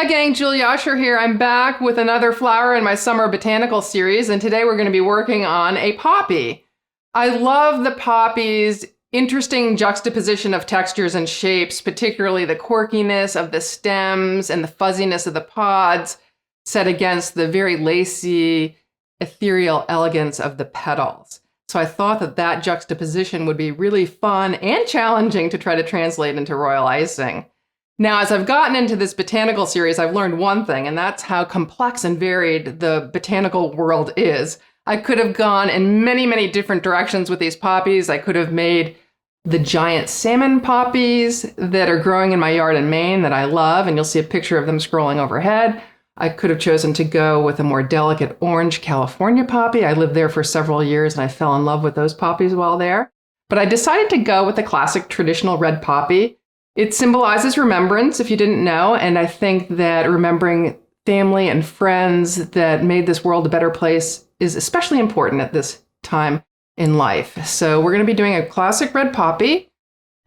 Hi gang, Julia Usher here. I'm back with another flower in my summer botanical series, and today we're going to be working on a poppy. I love the poppy's interesting juxtaposition of textures and shapes, particularly the quirkiness of the stems and the fuzziness of the pods set against the very lacy, ethereal elegance of the petals. So I thought that that juxtaposition would be really fun and challenging to try to translate into royal icing. Now, as I've gotten into this botanical series, I've learned one thing, and that's how complex and varied the botanical world is. I could have gone in many, many different directions with these poppies. I could have made the giant salmon poppies that are growing in my yard in Maine that I love, and you'll see a picture of them scrolling overhead. I could have chosen to go with a more delicate orange California poppy. I lived there for several years, and I fell in love with those poppies while there. But I decided to go with the classic traditional red poppy. It symbolizes remembrance, if you didn't know, and I think that remembering family and friends that made this world a better place is especially important at this time in life. So we're going to be doing a classic red poppy.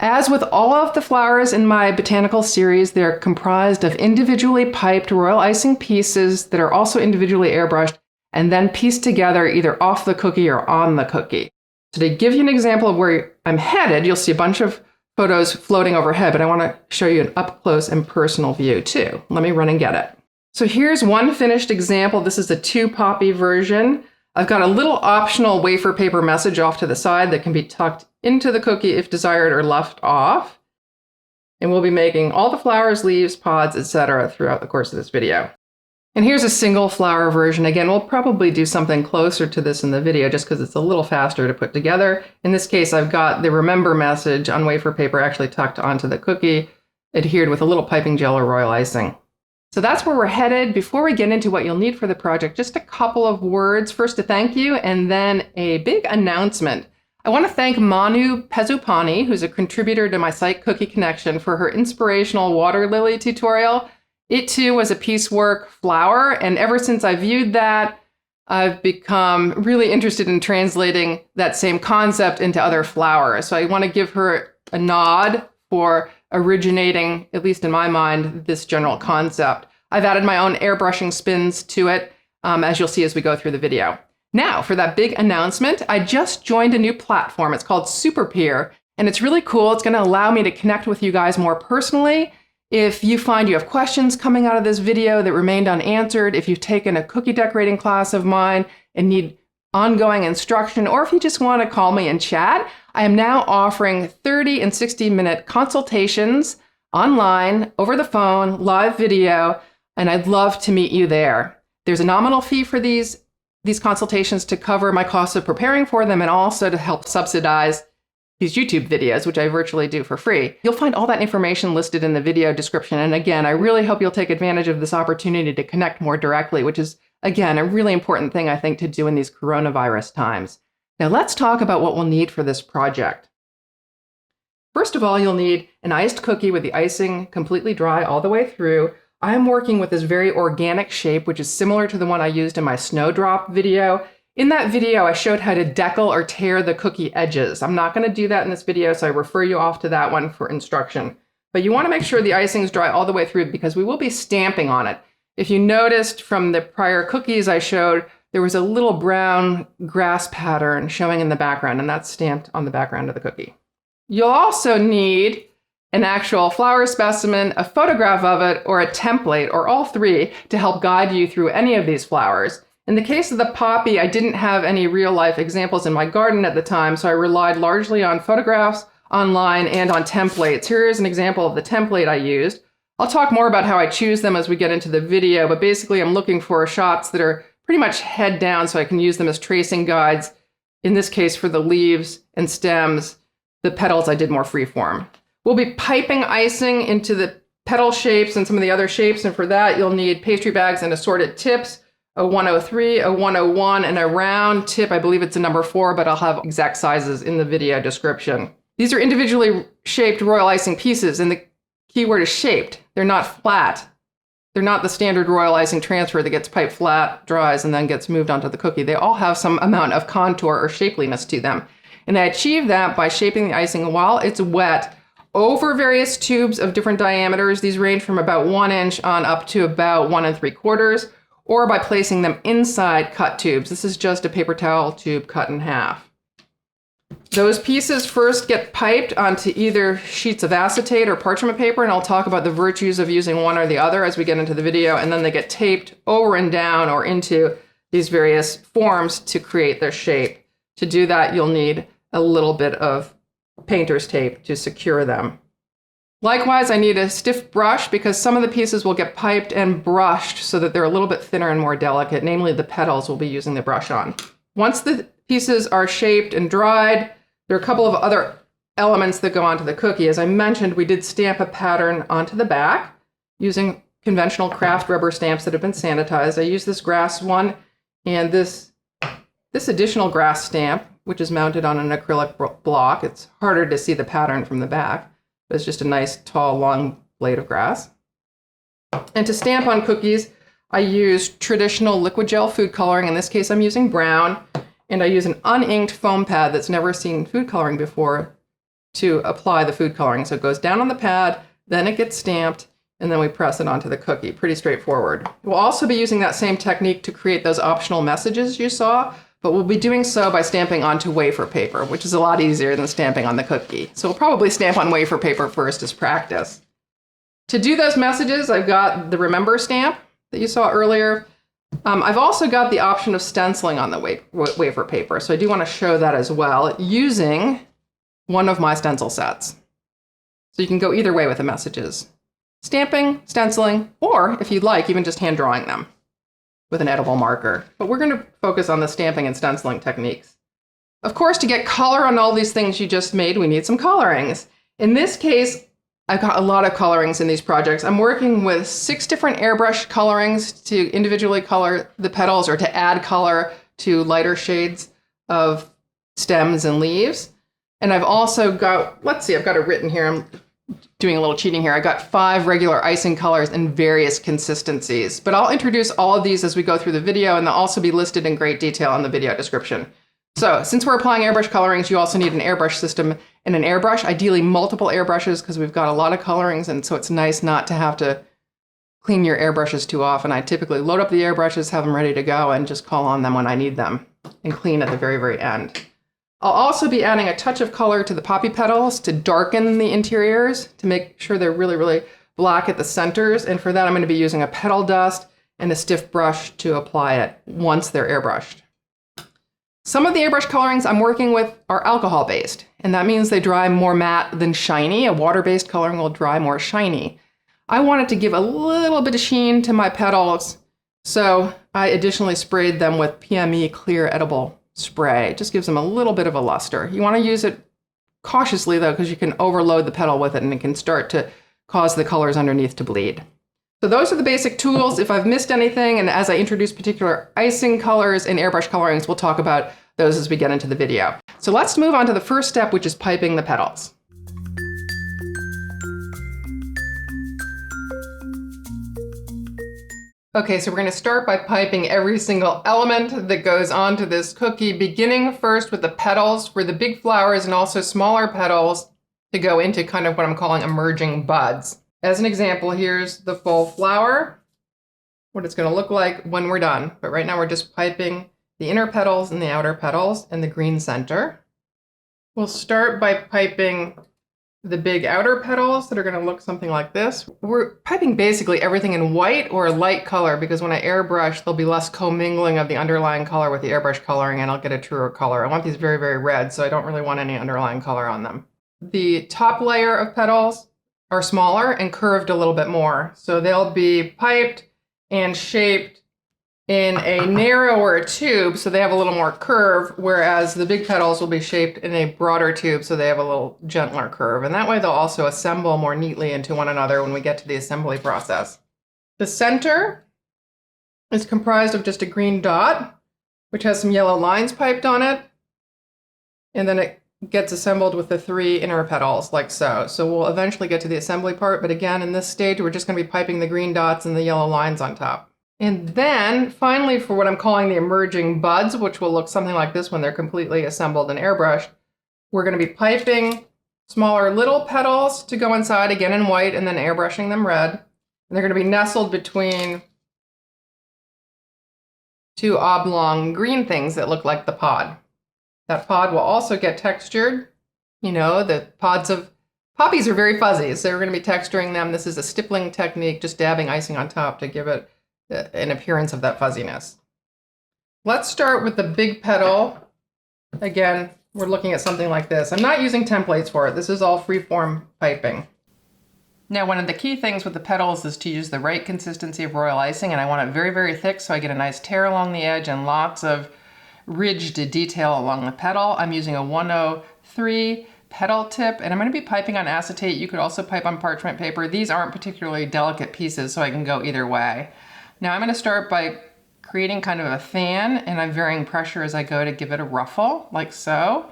As with all of the flowers in my botanical series, they're comprised of individually piped royal icing pieces that are also individually airbrushed and then pieced together either off the cookie or on the cookie. So to give you an example of where I'm headed, you'll see a bunch of photos floating overhead, but I want to show you an up close and personal view too. Let me run and get it. So here's one finished example. This is a 2-poppy version. I've got a little optional wafer paper message off to the side that can be tucked into the cookie if desired or left off. And we'll be making all the flowers, leaves, pods, etc. throughout the course of this video. And here's a single flower version. Again, we'll probably do something closer to this in the video just because it's a little faster to put together. In this case, I've got the remember message on wafer paper actually tucked onto the cookie, adhered with a little piping gel or royal icing. So that's where we're headed. Before we get into what you'll need for the project, just a couple of words. First, to thank you, and then a big announcement. I want to thank Manu Pezupani, who's a contributor to my site Cookie Connection, for her inspirational water lily tutorial. It too was a piecework flower, and ever since I viewed that, I've become really interested in translating that same concept into other flowers. So I want to give her a nod for originating, at least in my mind, this general concept. I've added my own airbrushing spins to it, as you'll see as we go through the video. Now, for that big announcement, I just joined a new platform. It's called SUPERPEER, and it's really cool. It's going to allow me to connect with you guys more personally. If you find you have questions coming out of this video that remained unanswered, if you've taken a cookie decorating class of mine and need ongoing instruction, or if you just want to call me and chat, I am now offering 30 and 60-minute consultations online, over the phone, live video, and I'd love to meet you there. There's a nominal fee for these consultations to cover my costs of preparing for them and also to help subsidize these YouTube videos, which I virtually do for free. You'll find all that information listed in the video description. And again, I really hope you'll take advantage of this opportunity to connect more directly, which is, again, a really important thing, I think, to do in these coronavirus times. Now let's talk about what we'll need for this project. First of all, you'll need an iced cookie with the icing completely dry all the way through. I'm working with this very organic shape, which is similar to the one I used in my snowdrop video. In that video, I showed how to decal or tear the cookie edges. I'm not going to do that in this video, so I refer you off to that one for instruction. But you want to make sure the icing is dry all the way through because we will be stamping on it. If you noticed from the prior cookies I showed, there was a little brown grass pattern showing in the background, and that's stamped on the background of the cookie. You'll also need an actual flower specimen, a photograph of it, or a template, or all three, to help guide you through any of these flowers. In the case of the poppy, I didn't have any real-life examples in my garden at the time, so I relied largely on photographs online and on templates. Here is an example of the template I used. I'll talk more about how I choose them as we get into the video, but basically I'm looking for shots that are pretty much head down so I can use them as tracing guides. In this case, for the leaves and stems, the petals I did more freeform. We'll be piping icing into the petal shapes and some of the other shapes, and for that you'll need pastry bags and assorted tips. A 103, a 101, and a round tip. I believe it's a number 4, but I'll have exact sizes in the video description. These are individually shaped royal icing pieces, and the key word is shaped. They're not flat. They're not the standard royal icing transfer that gets piped flat, dries, and then gets moved onto the cookie. They all have some amount of contour or shapeliness to them. And I achieve that by shaping the icing while it's wet over various tubes of different diameters. These range from about 1 inch on up to about 1 3/4, or by placing them inside cut tubes. This is just a paper towel tube cut in half. Those pieces first get piped onto either sheets of acetate or parchment paper, and I'll talk about the virtues of using one or the other as we get into the video, and then they get taped over and down or into these various forms to create their shape. To do that, you'll need a little bit of painter's tape to secure them. Likewise, I need a stiff brush because some of the pieces will get piped and brushed so that they're a little bit thinner and more delicate, namely the petals we'll be using the brush on. Once the pieces are shaped and dried, there are a couple of other elements that go onto the cookie. As I mentioned, we did stamp a pattern onto the back using conventional craft rubber stamps that have been sanitized. I used this grass one and this additional grass stamp, which is mounted on an acrylic block. It's harder to see the pattern from the back, but it's just a nice, tall, long blade of grass. And to stamp on cookies, I use traditional liquid gel food coloring. In this case, I'm using brown. And I use an uninked foam pad that's never seen food coloring before to apply the food coloring. So it goes down on the pad, then it gets stamped, and then we press it onto the cookie. Pretty straightforward. We'll also be using that same technique to create those optional messages you saw, but we'll be doing so by stamping onto wafer paper, which is a lot easier than stamping on the cookie. So we'll probably stamp on wafer paper first as practice. To do those messages, I've got the Remember stamp that you saw earlier. I've also got the option of stenciling on the wafer paper, so I do want to show that as well using one of my stencil sets. So you can go either way with the messages. Stamping, stenciling, or if you'd like, even just hand drawing them with an edible marker. But we're going to focus on the stamping and stenciling techniques. Of course, to get color on all these things you just made, we need some colorings. In this case, I've got a lot of colorings in these projects. I'm working with 6 different airbrush colorings to individually color the petals or to add color to lighter shades of stems and leaves. And I've also got, let's see, I've got it written here. I'm doing a little cheating here. I got 5 regular icing colors in various consistencies. But I'll introduce all of these as we go through the video, and they'll also be listed in great detail in the video description. So since we're applying airbrush colorings, you also need an airbrush system and an airbrush, ideally multiple airbrushes because we've got a lot of colorings, and so it's nice not to have to clean your airbrushes too often. I typically load up the airbrushes, have them ready to go, and just call on them when I need them and clean at the very, very end. I'll also be adding a touch of color to the poppy petals to darken the interiors to make sure they're really, really black at the centers, and for that I'm going to be using a petal dust and a stiff brush to apply it once they're airbrushed. Some of the airbrush colorings I'm working with are alcohol-based, and that means they dry more matte than shiny. A water-based coloring will dry more shiny. I wanted to give a little bit of sheen to my petals, so I additionally sprayed them with PME clear edible spray. It just gives them a little bit of a luster. You want to use it cautiously, though, because you can overload the petal with it, and it can start to cause the colors underneath to bleed. So those are the basic tools. If I've missed anything, and as I introduce particular icing colors and airbrush colorings, we'll talk about those as we get into the video. So let's move on to the first step, which is piping the petals. Okay, so we're going to start by piping every single element that goes onto this cookie, beginning first with the petals for the big flowers and also smaller petals to go into kind of what I'm calling emerging buds. As an example, here's the full flower, what it's going to look like when we're done. But right now we're just piping the inner petals and the outer petals and the green center. We'll start by piping the big outer petals that are going to look something like this. We're piping basically everything in white or a light color because when I airbrush, there'll be less commingling of the underlying color with the airbrush coloring and I'll get a truer color. I want these very, very red, so I don't really want any underlying color on them. The top layer of petals are smaller and curved a little bit more. So they'll be piped and shaped in a narrower tube, so they have a little more curve, whereas the big petals will be shaped in a broader tube, so they have a little gentler curve. And that way they'll also assemble more neatly into one another when we get to the assembly process. The center is comprised of just a green dot, which has some yellow lines piped on it. And then it gets assembled with the 3 inner petals like so. So we'll eventually get to the assembly part, but again, in this stage, we're just going to be piping the green dots and the yellow lines on top. And then finally, for what I'm calling the emerging buds, which will look something like this when they're completely assembled and airbrushed, we're going to be piping smaller little petals to go inside, again in white, and then airbrushing them red. And they're going to be nestled between two oblong green things that look like the pod. That pod will also get textured. You know, the pods of poppies are very fuzzy, so we're going to be texturing them. This is a stippling technique, just dabbing icing on top to give it an appearance of that fuzziness. Let's start with the big petal. Again, we're looking at something like this. I'm not using templates for it. This is all freeform piping. Now, one of the key things with the petals is to use the right consistency of royal icing, and I want it very, very thick so I get a nice tear along the edge and lots of ridged detail along the petal. I'm using a 103 petal tip, and I'm going to be piping on acetate. You could also pipe on parchment paper. These aren't particularly delicate pieces, so I can go either way. Now I'm going to start by creating kind of a fan, and I'm varying pressure as I go to give it a ruffle, like so,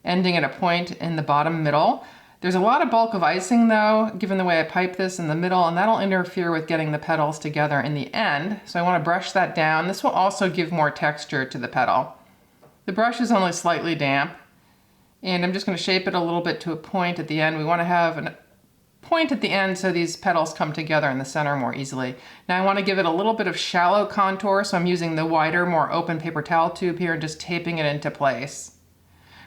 ending at a point in the bottom middle. There's a lot of bulk of icing though, given the way I pipe this in the middle, and that'll interfere with getting the petals together in the end. So I want to brush that down. This will also give more texture to the petal. The brush is only slightly damp, and I'm just going to shape it a little bit to a point at the end. We want to have a point at the end so these petals come together in the center more easily. Now I want to give it a little bit of shallow contour, so I'm using the wider, more open paper towel tube here and just taping it into place.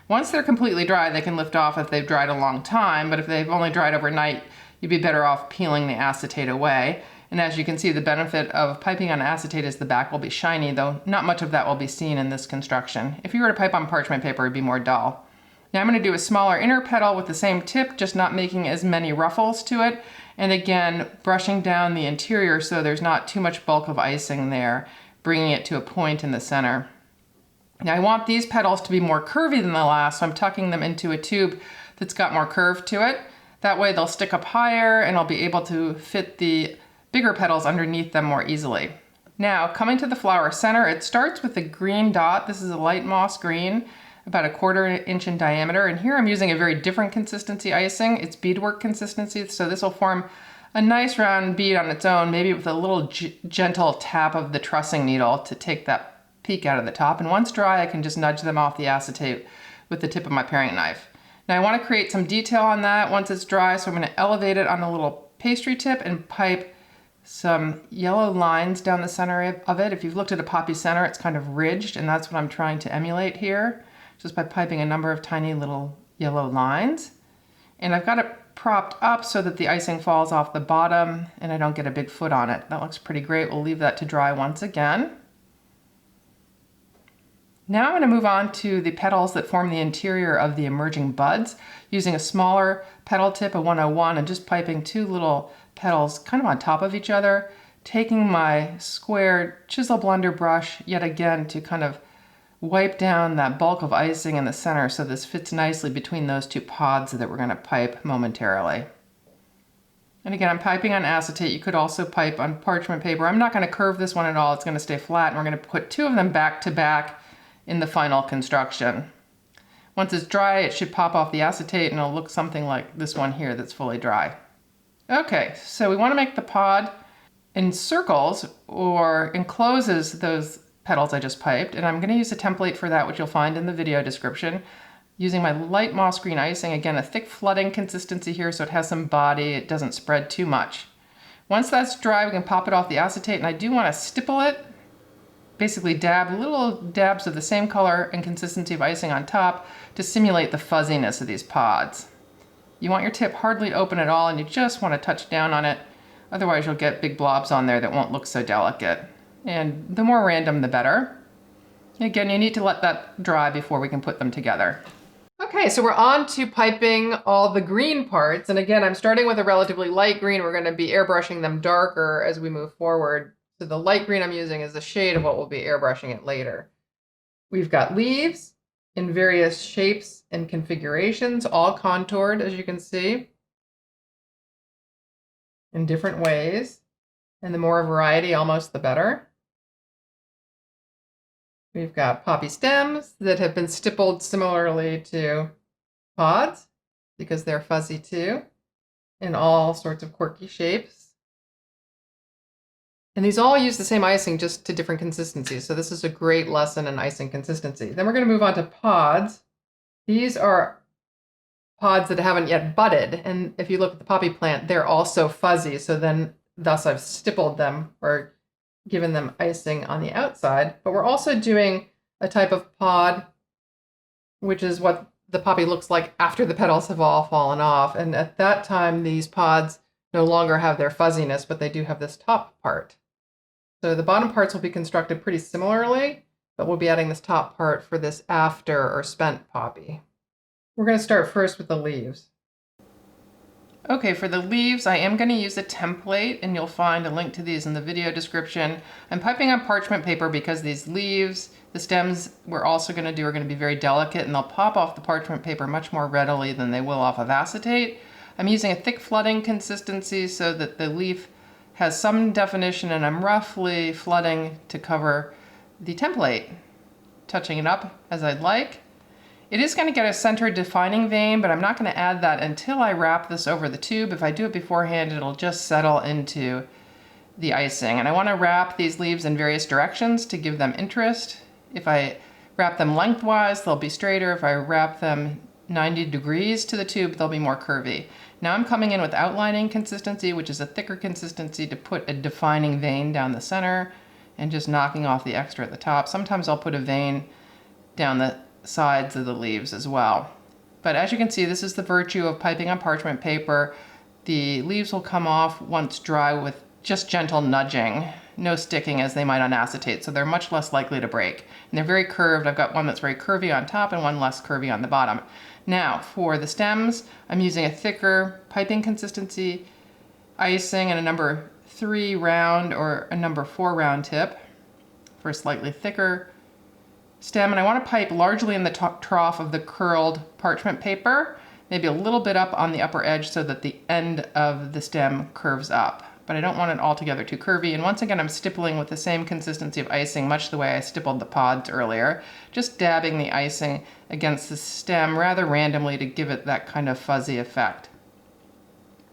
Once they're completely dry, they can lift off if they've dried a long time, but if they've only dried overnight, you'd be better off peeling the acetate away. And as you can see, the benefit of piping on acetate is the back will be shiny, though not much of that will be seen in this construction. If you were to pipe on parchment paper, it'd be more dull. Now I'm going to do a smaller inner petal with the same tip, just not making as many ruffles to it. And again, brushing down the interior so there's not too much bulk of icing there, bringing it to a point in the center. Now I want these petals to be more curvy than the last, so I'm tucking them into a tube that's got more curve to it. That way they'll stick up higher and I'll be able to fit the bigger petals underneath them more easily. Now coming to the flower center, it starts with a green dot. This is a light moss green, about 1/4 inch in diameter, and here I'm using a very different consistency icing. It's beadwork consistency, so this will form a nice round bead on its own, maybe with a little gentle tap of the trussing needle to take that peak out of the top, and once dry I can just nudge them off the acetate with the tip of my paring knife. Now I want to create some detail on that once it's dry, so I'm going to elevate it on a little pastry tip and pipe some yellow lines down the center of it. If you've looked at a poppy center, it's kind of ridged, and that's what I'm trying to emulate here, just by piping a number of tiny little yellow lines. And I've got it propped up so that the icing falls off the bottom and I don't get a big foot on it. That looks pretty great. We'll leave that to dry once again. Now I'm going to move on to the petals that form the interior of the emerging buds, using a smaller petal tip, a 101, and just piping 2 little petals kind of on top of each other, taking my square chisel blender brush yet again to kind of wipe down that bulk of icing in the center so this fits nicely between those 2 pods that we're going to pipe momentarily. And again, I'm piping on acetate. You could also pipe on parchment paper. I'm not going to curve this one at all. It's going to stay flat, and we're going to put 2 of them back to back in the final construction. Once it's dry, it should pop off the acetate and it'll look something like this one here that's fully dry. Okay, so we want to make the pod in circles or encloses those petals I just piped, and I'm going to use a template for that, which you'll find in the video description, using my light moss green icing. Again, a thick flooding consistency here so it has some body, it doesn't spread too much. Once that's dry, we can pop it off the acetate, and I do want to stipple it. Basically dab little dabs of the same color and consistency of icing on top to simulate the fuzziness of these pods. You want your tip hardly open at all, and you just want to touch down on it. Otherwise you'll get big blobs on there that won't look so delicate. And the more random, the better. Again, you need to let that dry before we can put them together. Okay, so we're on to piping all the green parts. And again, I'm starting with a relatively light green. We're going to be airbrushing them darker as we move forward. So the light green I'm using is a shade of what we'll be airbrushing it later. We've got leaves in various shapes and configurations, all contoured, as you can see, in different ways. And the more variety, almost the better. We've got poppy stems that have been stippled similarly to pods because they're fuzzy too, in all sorts of quirky shapes. And these all use the same icing, just to different consistencies. So this is a great lesson in icing consistency. Then we're going to move on to pods. These are pods that haven't yet budded. And if you look at the poppy plant, they're also fuzzy. So then thus I've stippled them or given them icing on the outside. But we're also doing a type of pod, which is what the poppy looks like after the petals have all fallen off. And at that time, these pods no longer have their fuzziness, but they do have this top part. So the bottom parts will be constructed pretty similarly, but we'll be adding this top part for this after or spent poppy. We're going to start first with the leaves. Okay, for the leaves, I am going to use a template, and you'll find a link to these in the video description. I'm piping on parchment paper because these leaves, the stems we're also going to do are going to be very delicate, and they'll pop off the parchment paper much more readily than they will off of acetate. I'm using a thick flooding consistency so that the leaf has some definition, and I'm roughly flooding to cover the template, touching it up as I'd like. It is going to get a center defining vein, but I'm not going to add that until I wrap this over the tube. If I do it beforehand, it'll just settle into the icing. And I want to wrap these leaves in various directions to give them interest. If I wrap them lengthwise, they'll be straighter. If I wrap them 90 degrees to the tube, they'll be more curvy. Now I'm coming in with outlining consistency, which is a thicker consistency to put a defining vein down the center and just knocking off the extra at the top. Sometimes I'll put a vein down the sides of the leaves as well. But as you can see, this is the virtue of piping on parchment paper. The leaves will come off once dry with just gentle nudging, no sticking as they might on acetate, so they're much less likely to break. And they're very curved. I've got one that's very curvy on top and one less curvy on the bottom. Now for the stems, I'm using a thicker piping consistency icing and a number 3 round or a number 4 round tip for a slightly thicker stem, and I want to pipe largely in the trough of the curled parchment paper, maybe a little bit up on the upper edge so that the end of the stem curves up. But I don't want it altogether too curvy. And once again, I'm stippling with the same consistency of icing, much the way I stippled the pods earlier, just dabbing the icing against the stem rather randomly to give it that kind of fuzzy effect.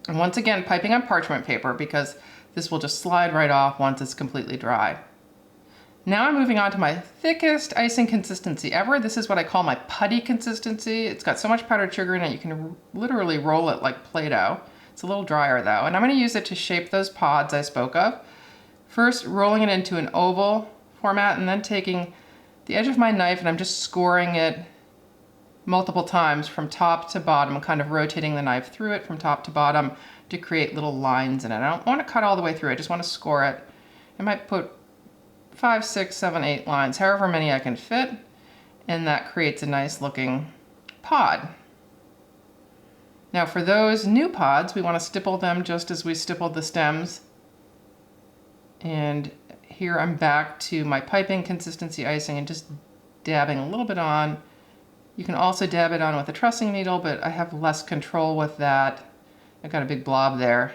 And once again, piping on parchment paper because this will just slide right off once it's completely dry. Now I'm moving on to my thickest icing consistency ever. This is what I call my putty consistency. It's got so much powdered sugar in it, you can literally roll it like Play-Doh. It's a little drier though, and I'm going to use it to shape those pods I spoke of. First, rolling it into an oval format, and then taking the edge of my knife and I'm just scoring it multiple times from top to bottom, kind of rotating the knife through it from top to bottom to create little lines in it. I don't want to cut all the way through, I just want to score it. I might put 5, 6, 7, 8 lines, however many I can fit, and that creates a nice looking pod. Now for those new pods, we want to stipple them just as we stippled the stems. And here I'm back to my piping consistency icing and just dabbing a little bit on. You can also dab it on with a trussing needle, but I have less control with that. I've got a big blob there.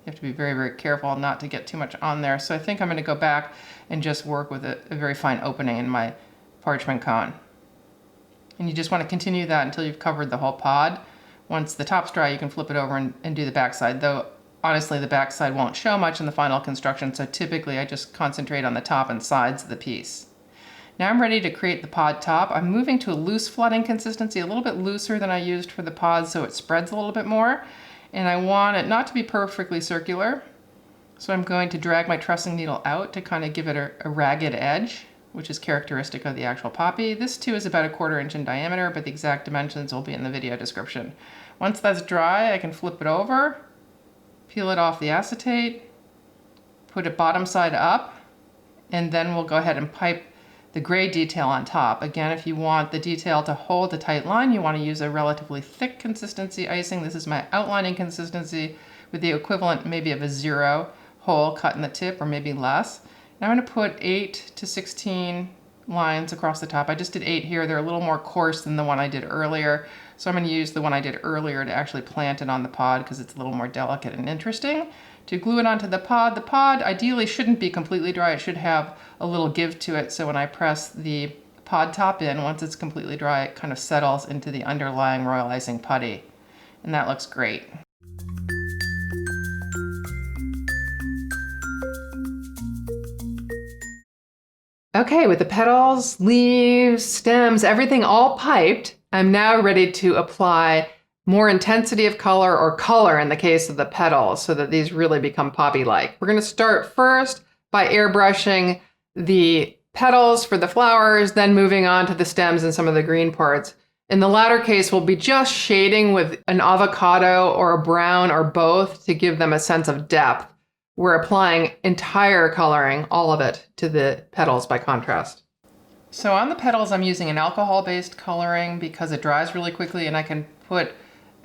You have to be very, very careful not to get too much on there. So I think I'm going to go back and just work with a very fine opening in my parchment cone. And you just want to continue that until you've covered the whole pod. Once the top's dry, you can flip it over and do the backside, though honestly the backside won't show much in the final construction, so typically I just concentrate on the top and sides of the piece. Now I'm ready to create the pod top. I'm moving to a loose flooding consistency, a little bit looser than I used for the pods, so it spreads a little bit more. And I want it not to be perfectly circular, so I'm going to drag my trussing needle out to kind of give it a ragged edge, which is characteristic of the actual poppy. This too is about 1/4 inch in diameter, but the exact dimensions will be in the video description. Once that's dry, I can flip it over, peel it off the acetate, put it bottom side up, and then we'll go ahead and pipe the gray detail on top. Again, if you want the detail to hold a tight line, you want to use a relatively thick consistency icing. This is my outlining consistency with the equivalent maybe of a 0 hole cut in the tip or maybe less. Now I'm going to put 8 to 16 lines across the top. I just did 8 here. They're a little more coarse than the one I did earlier. So I'm going to use the one I did earlier to actually plant it on the pod because it's a little more delicate and interesting. To glue it onto the pod ideally shouldn't be completely dry. It should have a little give to it. So when I press the pod top in, once it's completely dry, it kind of settles into the underlying royal icing putty. And that looks great. Okay, with the petals, leaves, stems, everything all piped, I'm now ready to apply more intensity of color, or color in the case of the petals, so that these really become poppy-like. We're going to start first by airbrushing the petals for the flowers, then moving on to the stems and some of the green parts. In the latter case, we'll be just shading with an avocado or a brown or both to give them a sense of depth. We're applying entire coloring, all of it, to the petals by contrast. So on the petals, I'm using an alcohol-based coloring because it dries really quickly and I can put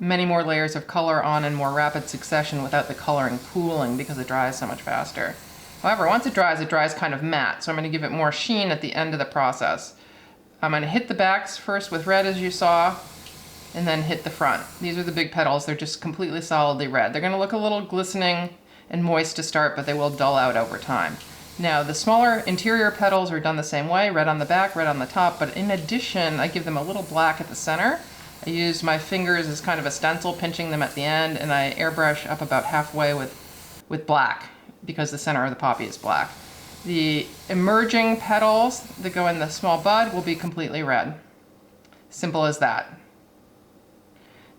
many more layers of color on in more rapid succession without the coloring pooling because it dries so much faster. However, once it dries kind of matte, so I'm going to give it more sheen at the end of the process. I'm going to hit the backs first with red, as you saw, and then hit the front. These are the big petals. They're just completely solidly red. They're going to look a little glistening and moist to start, but they will dull out over time. Now, the smaller interior petals are done the same way, red on the back, red on the top, but in addition, I give them a little black at the center. I use my fingers as kind of a stencil, pinching them at the end, and I airbrush up about halfway with black, because the center of the poppy is black. The emerging petals that go in the small bud will be completely red. Simple as that.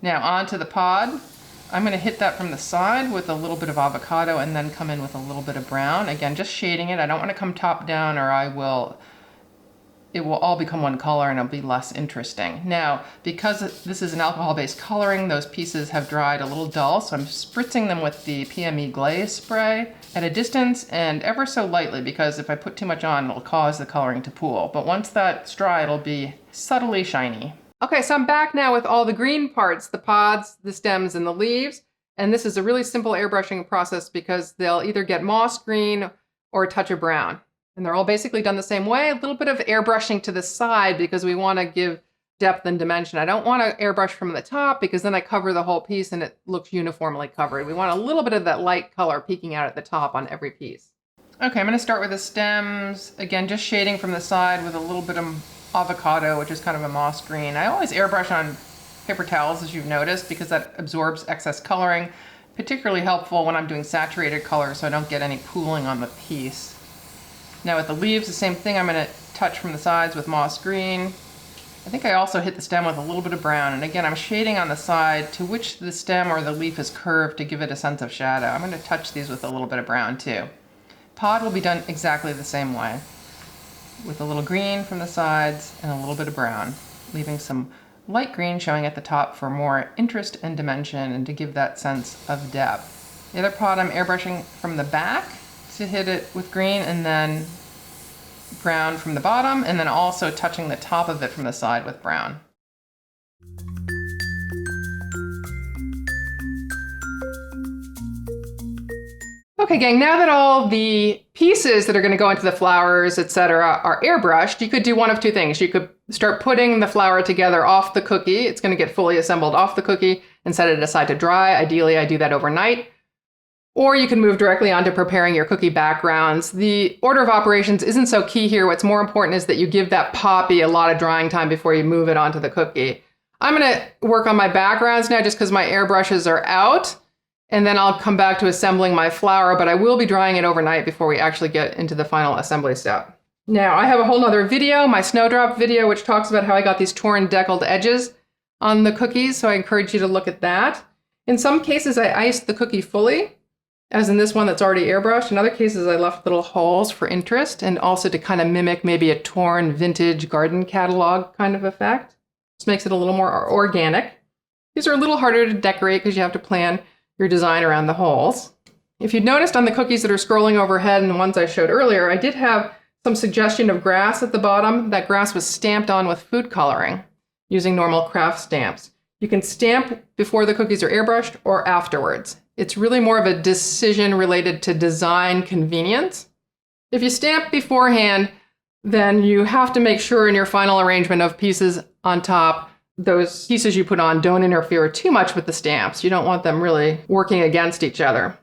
Now onto the pod. I'm going to hit that from the side with a little bit of avocado and then come in with a little bit of brown. Again, just shading it. I don't want to come top down or it will all become one color and it'll be less interesting. Now, because this is an alcohol-based coloring, those pieces have dried a little dull, so I'm spritzing them with the PME glaze spray at a distance and ever so lightly, because if I put too much on, it'll cause the coloring to pool. But once that's dry, it'll be subtly shiny. Okay, so I'm back now with all the green parts, the pods, the stems, and the leaves. And this is a really simple airbrushing process because they'll either get moss green or a touch of brown. And they're all basically done the same way. A little bit of airbrushing to the side because we want to give depth and dimension. I don't want to airbrush from the top because then I cover the whole piece and it looks uniformly covered. We want a little bit of that light color peeking out at the top on every piece. Okay, I'm going to start with the stems. Again, just shading from the side with a little bit of avocado, which is kind of a moss green. I always airbrush on paper towels, as you've noticed, because that absorbs excess coloring. Particularly helpful when I'm doing saturated colors so I don't get any pooling on the piece. Now with the leaves, the same thing. I'm going to touch from the sides with moss green. I think I also hit the stem with a little bit of brown. And again, I'm shading on the side to which the stem or the leaf is curved to give it a sense of shadow. I'm going to touch these with a little bit of brown too. Pod will be done exactly the same way, with a little green from the sides and a little bit of brown, leaving some light green showing at the top for more interest and dimension and to give that sense of depth. The other pod I'm airbrushing from the back to hit it with green and then brown from the bottom, and then also touching the top of it from the side with brown. Okay, gang, now that all the pieces that are going to go into the flowers, etc., are airbrushed, you could do one of two things. You could start putting the flower together off the cookie. It's going to get fully assembled off the cookie and set it aside to dry. Ideally, I do that overnight. Or you can move directly on to preparing your cookie backgrounds. The order of operations isn't so key here. What's more important is that you give that poppy a lot of drying time before you move it onto the cookie. I'm going to work on my backgrounds now just because my airbrushes are out. And then I'll come back to assembling my flower, but I will be drying it overnight before we actually get into the final assembly step. Now, I have a whole nother video, my snowdrop video, which talks about how I got these torn deckled edges on the cookies, so I encourage you to look at that. In some cases, I iced the cookie fully, as in this one that's already airbrushed. In other cases, I left little holes for interest and also to kind of mimic maybe a torn vintage garden catalog kind of effect. This makes it a little more organic. These are a little harder to decorate because you have to plan your design around the holes. If you'd noticed on the cookies that are scrolling overhead and the ones I showed earlier, I did have some suggestion of grass at the bottom. That grass was stamped on with food coloring using normal craft stamps. You can stamp before the cookies are airbrushed or afterwards. It's really more of a decision related to design convenience. If you stamp beforehand, then you have to make sure in your final arrangement of pieces on top, those pieces you put on don't interfere too much with the stamps. You don't want them really working against each other.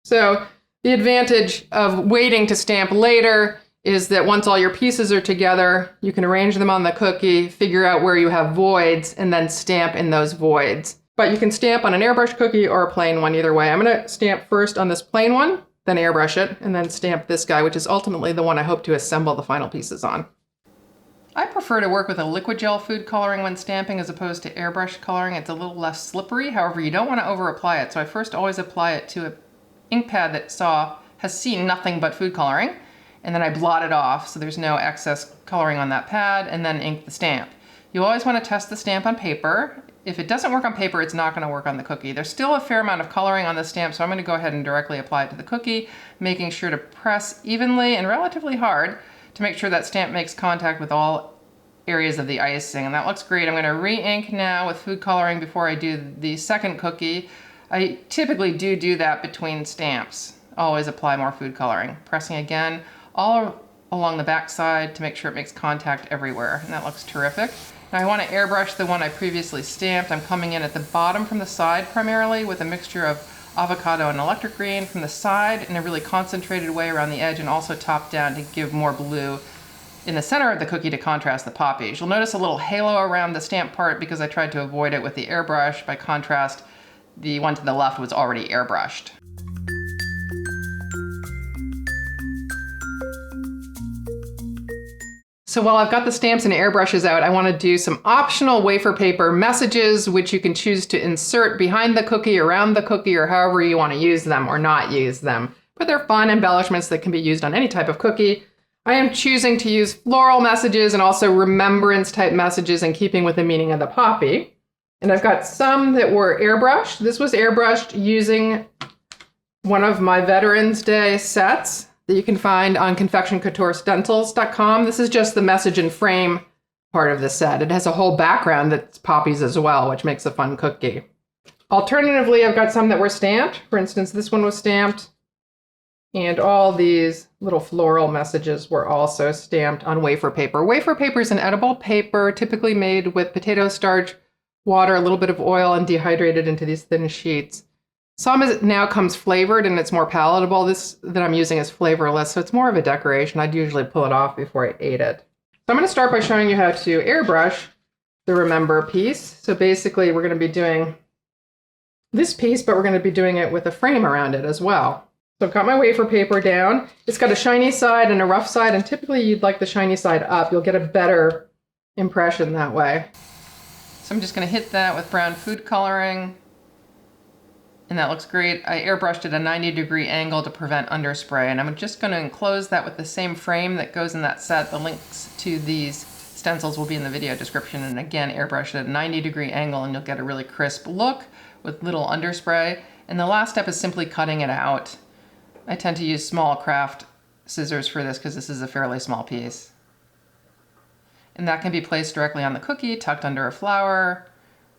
So the advantage of waiting to stamp later is that once all your pieces are together, you can arrange them on the cookie, figure out where you have voids, and then stamp in those voids. But you can stamp on an airbrush cookie or a plain one either way. I'm going to stamp first on this plain one, then airbrush it, and then stamp this guy, which is ultimately the one I hope to assemble the final pieces on. I prefer to work with a liquid gel food coloring when stamping as opposed to airbrush coloring. It's a little less slippery. However, you don't want to over apply it. So I first always apply it to an ink pad that has seen nothing but food coloring. And then I blot it off so there's no excess coloring on that pad, and then ink the stamp. You always want to test the stamp on paper. If it doesn't work on paper, it's not going to work on the cookie. There's still a fair amount of coloring on the stamp, so I'm going to go ahead and directly apply it to the cookie, making sure to press evenly and relatively hard to make sure that stamp makes contact with all areas of the icing. And that looks great. I'm going to re-ink now with food coloring before I do the second cookie. I typically do that between stamps. Always apply more food coloring. Pressing again all along the back side to make sure it makes contact everywhere. And that looks terrific. Now I want to airbrush the one I previously stamped. I'm coming in at the bottom from the side primarily with a mixture of avocado and electric green from the side in a really concentrated way around the edge, and also top down to give more blue in the center of the cookie to contrast the poppies. You'll notice a little halo around the stamp part because I tried to avoid it with the airbrush. By contrast, the one to the left was already airbrushed. So while I've got the stamps and airbrushes out, I want to do some optional wafer paper messages, which you can choose to insert behind the cookie, around the cookie, or however you want to use them or not use them. But they're fun embellishments that can be used on any type of cookie. I am choosing to use floral messages and also remembrance type messages in keeping with the meaning of the poppy. And I've got some that were airbrushed. This was airbrushed using one of my Veterans Day sets that you can find on confectioncouturestencils.com. This is just the message and frame part of the set. It has a whole background that's poppies as well, which makes a fun cookie. Alternatively, I've got some that were stamped. For instance, this one was stamped, and all these little floral messages were also stamped on wafer paper. Wafer paper is an edible paper typically made with potato starch, water, a little bit of oil, and dehydrated into these thin sheets. Some now comes flavored and it's more palatable. This that I'm using is flavorless, so it's more of a decoration. I'd usually pull it off before I ate it. So I'm going to start by showing you how to airbrush the Remember piece. So basically we're going to be doing this piece, but we're going to be doing it with a frame around it as well. So I've got my wafer paper down. It's got a shiny side and a rough side, and typically you'd like the shiny side up. You'll get a better impression that way. So I'm just going to hit that with brown food coloring. And that looks great. I airbrushed at a 90-degree angle to prevent underspray. And I'm just going to enclose that with the same frame that goes in that set. The links to these stencils will be in the video description. And again, airbrush at a 90-degree angle and you'll get a really crisp look with little underspray. And the last step is simply cutting it out. I tend to use small craft scissors for this because this is a fairly small piece. And that can be placed directly on the cookie, tucked under a flower,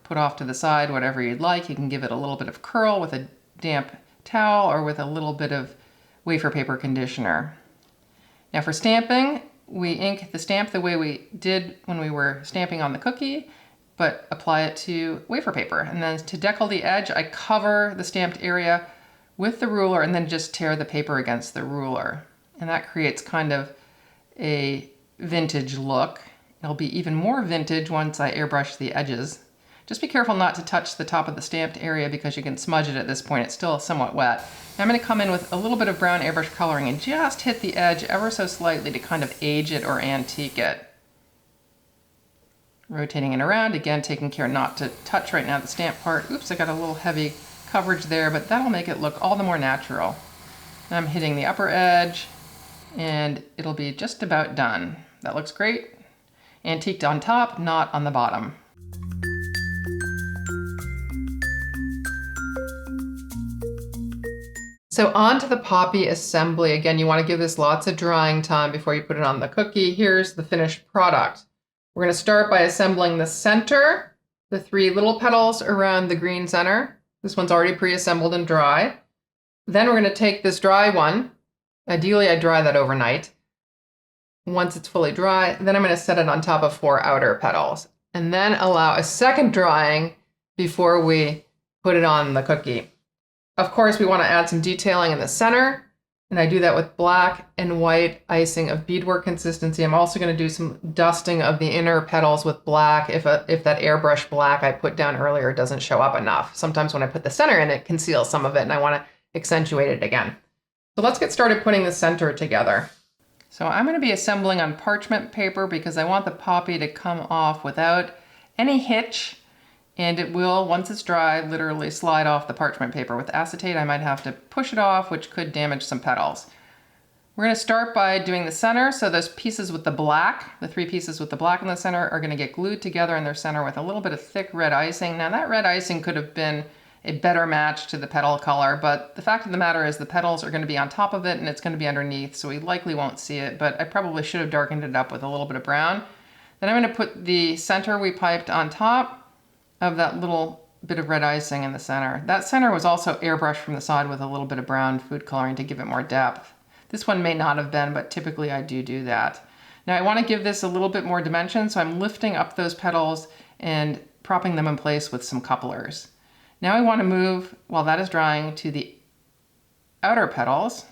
put off to the side, whatever you'd like. You can give it a little bit of curl with a damp towel or with a little bit of wafer paper conditioner. Now for stamping, we ink the stamp the way we did when we were stamping on the cookie, but apply it to wafer paper. And then to decal the edge, I cover the stamped area with the ruler and then just tear the paper against the ruler. And that creates kind of a vintage look. It'll be even more vintage once I airbrush the edges. Just be careful not to touch the top of the stamped area because you can smudge it at this point. It's still somewhat wet. Now I'm going to come in with a little bit of brown airbrush coloring and just hit the edge ever so slightly to kind of age it or antique it. Rotating it around, again taking care not to touch right now the stamp part. Oops, I got a little heavy coverage there, but that'll make it look all the more natural. Now I'm hitting the upper edge and it'll be just about done. That looks great. Antiqued on top, not on the bottom. So on to the poppy assembly. Again, you want to give this lots of drying time before you put it on the cookie. Here's the finished product. We're going to start by assembling the center, the 3 little petals around the green center. This one's already pre-assembled and dry. Then we're going to take this dry one. Ideally, I dry that overnight. Once it's fully dry, then I'm going to set it on top of 4 outer petals and then allow a second drying before we put it on the cookie. Of course, we want to add some detailing in the center, and I do that with black and white icing of beadwork consistency. I'm also going to do some dusting of the inner petals with black if that airbrush black I put down earlier doesn't show up enough. Sometimes when I put the center in, it conceals some of it, and I want to accentuate it again. So let's get started putting the center together. So I'm going to be assembling on parchment paper because I want the poppy to come off without any hitch, and it will, once it's dry, literally slide off the parchment paper. With acetate, I might have to push it off, which could damage some petals. We're going to start by doing the center. So those pieces with the black, the 3 pieces with the black in the center, are going to get glued together in their center with a little bit of thick red icing. Now that red icing could have been a better match to the petal color, but the fact of the matter is the petals are going to be on top of it and it's going to be underneath, so we likely won't see it, but I probably should have darkened it up with a little bit of brown. Then I'm going to put the center we piped on top of that little bit of red icing in the center. That center was also airbrushed from the side with a little bit of brown food coloring to give it more depth. This one may not have been, but typically I do that. Now I want to give this a little bit more dimension, so I'm lifting up those petals and propping them in place with some couplers. Now I want to move, while that is drying, to the outer petals.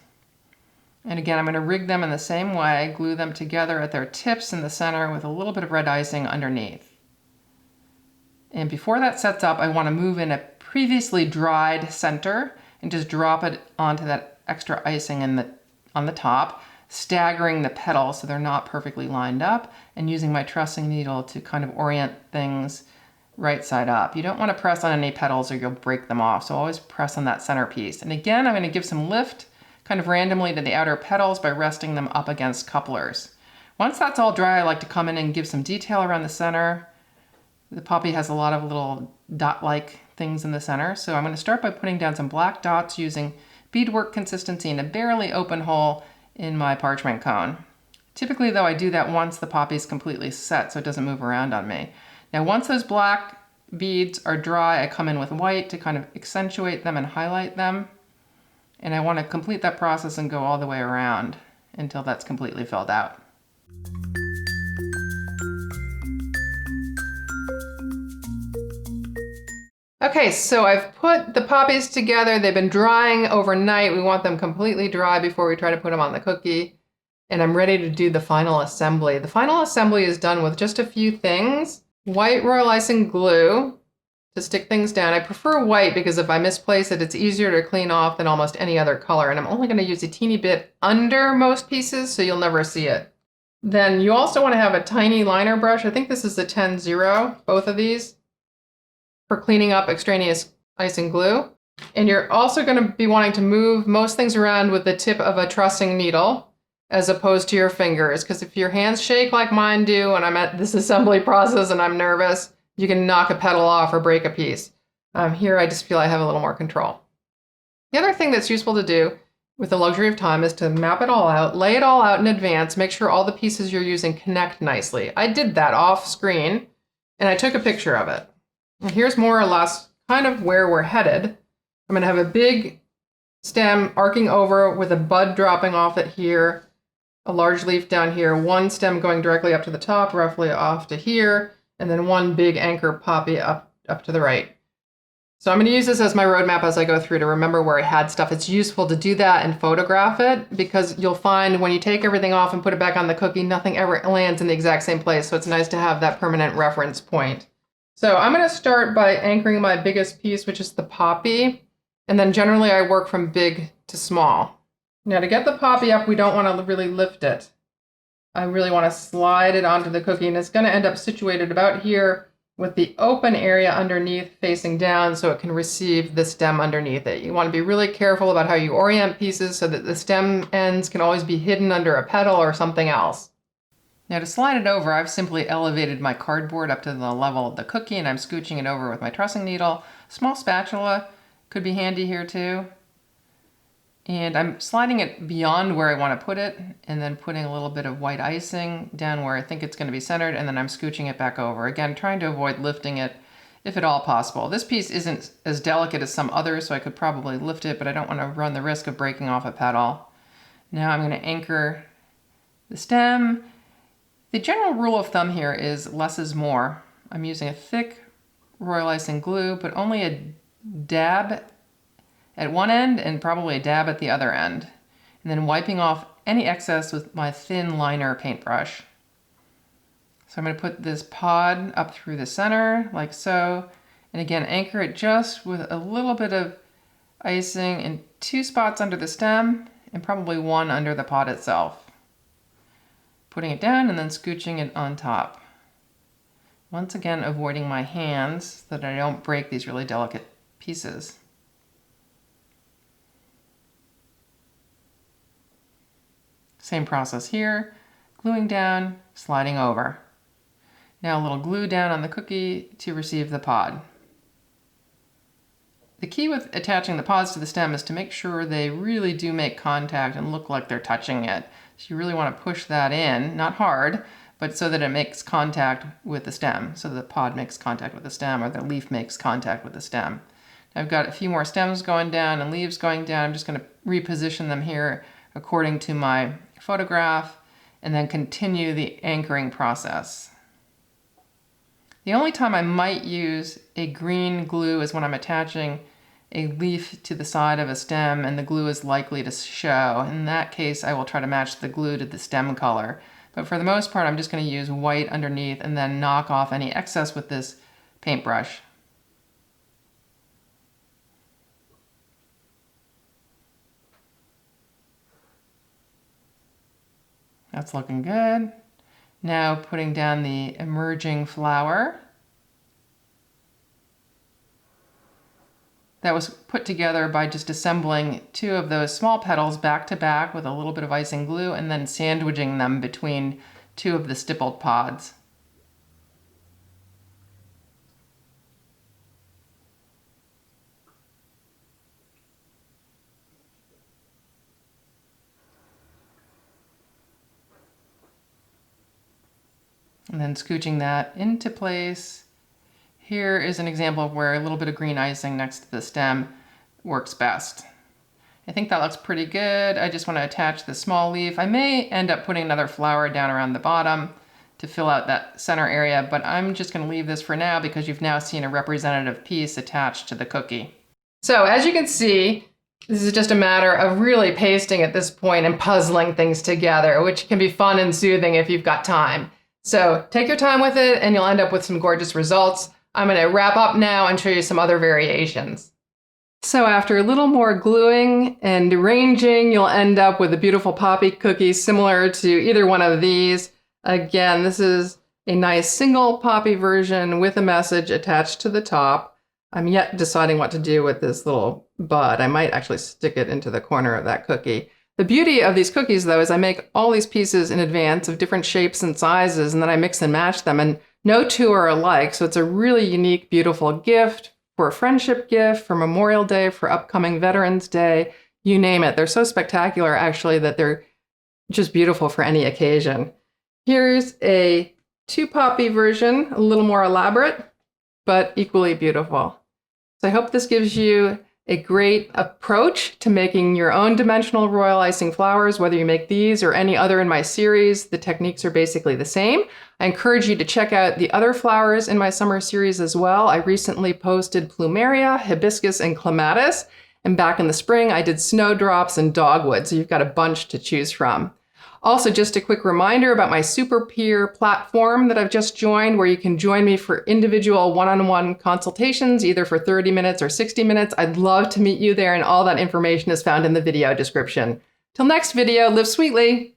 And again, I'm going to rig them in the same way, glue them together at their tips in the center with a little bit of red icing underneath. And before that sets up, I want to move in a previously dried center and just drop it onto that extra icing on the top, staggering the petals so they're not perfectly lined up, and using my trussing needle to kind of orient things right side up. You don't want to press on any petals or you'll break them off, so always press on that center piece. And again, I'm going to give some lift kind of randomly to the outer petals by resting them up against couplers. Once that's all dry, I like to come in and give some detail around the center. The poppy has a lot of little dot-like things in the center, so I'm going to start by putting down some black dots using beadwork consistency in a barely open hole in my parchment cone. Typically though, I do that once the poppy is completely set so it doesn't move around on me. Now once those black beads are dry, I come in with white to kind of accentuate them and highlight them. And I want to complete that process and go all the way around until that's completely filled out. Okay, so I've put the poppies together. They've been drying overnight. We want them completely dry before we try to put them on the cookie. And I'm ready to do the final assembly. The final assembly is done with just a few things. White royal icing glue to stick things down. I prefer white because if I misplace it, it's easier to clean off than almost any other color. And I'm only going to use a teeny bit under most pieces, so you'll never see it. Then you also want to have a tiny liner brush. I think this is the 10-0, both of these, for cleaning up extraneous icing glue. And you're also going to be wanting to move most things around with the tip of a trussing needle as opposed to your fingers, because if your hands shake like mine do and I'm at this assembly process and I'm nervous, you can knock a petal off or break a piece. Here I just feel I have a little more control. The other thing that's useful to do with the luxury of time is to map it all out, lay it all out in advance, make sure all the pieces you're using connect nicely. I did that off screen and I took a picture of it. And here's more or less kind of where we're headed. I'm going to have a big stem arcing over with a bud dropping off it here, a large leaf down here, one stem going directly up to the top, roughly off to here, and then one big anchor poppy up to the right. So I'm going to use this as my roadmap as I go through to remember where I had stuff. It's useful to do that and photograph it because you'll find when you take everything off and put it back on the cookie, nothing ever lands in the exact same place. So it's nice to have that permanent reference point. So I'm going to start by anchoring my biggest piece, which is the poppy. And then generally I work from big to small. Now to get the poppy up, we don't want to really lift it. I really want to slide it onto the cookie, and it's going to end up situated about here with the open area underneath facing down so it can receive the stem underneath it. You want to be really careful about how you orient pieces so that the stem ends can always be hidden under a petal or something else. Now to slide it over, I've simply elevated my cardboard up to the level of the cookie and I'm scooching it over with my trussing needle. Small spatula could be handy here too. And I'm sliding it beyond where I want to put it and then putting a little bit of white icing down where I think it's going to be centered, and then I'm scooching it back over. Again, trying to avoid lifting it if at all possible. This piece isn't as delicate as some others, so I could probably lift it, but I don't want to run the risk of breaking off a petal. Now I'm going to anchor the stem. The general rule of thumb here is less is more. I'm using a thick royal icing glue, but only a dab at one end and probably a dab at the other end. And then wiping off any excess with my thin liner paintbrush. So I'm going to put this pod up through the center like so. And again, anchor it just with a little bit of icing in 2 spots under the stem and probably 1 under the pod itself. putting it down and then scooching it on top. Once again, avoiding my hands so that I don't break these really delicate pieces. Same process here, gluing down, sliding over. Now a little glue down on the cookie to receive the pod. The key with attaching the pods to the stem is to make sure they really do make contact and look like they're touching it. So you really want to push that in, not hard, but so that it makes contact with the stem, so the pod makes contact with the stem or the leaf makes contact with the stem. Now I've got a few more stems going down and leaves going down. I'm just going to reposition them here according to my photograph and then continue the anchoring process. The only time I might use a green glue is when I'm attaching a leaf to the side of a stem and the glue is likely to show. In that case, I will try to match the glue to the stem color. But for the most part, I'm just going to use white underneath and then knock off any excess with this paintbrush. That's looking good. Now putting down the emerging flower. That was put together by just assembling two of those small petals back to back with a little bit of icing glue and then sandwiching them between two of the stippled pods. And then scooching that into place. Here is an example of where a little bit of green icing next to the stem works best. I think that looks pretty good. I just want to attach the small leaf. I may end up putting another flower down around the bottom to fill out that center area, but I'm just going to leave this for now because you've now seen a representative piece attached to the cookie. So as you can see, this is just a matter of really pasting at this point and puzzling things together, which can be fun and soothing if you've got time. So take your time with it and you'll end up with some gorgeous results. I'm going to wrap up now and show you some other variations. So after a little more gluing and arranging, you'll end up with a beautiful poppy cookie similar to either one of these. Again, this is a nice single poppy version with a message attached to the top. I'm yet deciding what to do with this little bud. I might actually stick it into the corner of that cookie. The beauty of these cookies, though, is I make all these pieces in advance of different shapes and sizes, and then I mix and match them, and no two are alike. So it's a really unique, beautiful gift for a friendship gift, for Memorial Day, for upcoming Veterans Day, you name it. They're so spectacular, actually, that they're just beautiful for any occasion. Here's a two poppy version, a little more elaborate, but equally beautiful. So I hope this gives you a great approach to making your own dimensional royal icing flowers, whether you make these or any other in my series. The techniques are basically the same. I encourage you to check out the other flowers in my summer series as well. I recently posted plumeria, hibiscus, and clematis. And back in the spring, I did snowdrops and dogwood. So you've got a bunch to choose from. Also, just a quick reminder about my SUPERPEER platform that I've just joined, where you can join me for individual one-on-one consultations, either for 30 minutes or 60 minutes. I'd love to meet you there, and all that information is found in the video description. Till next video, live sweetly.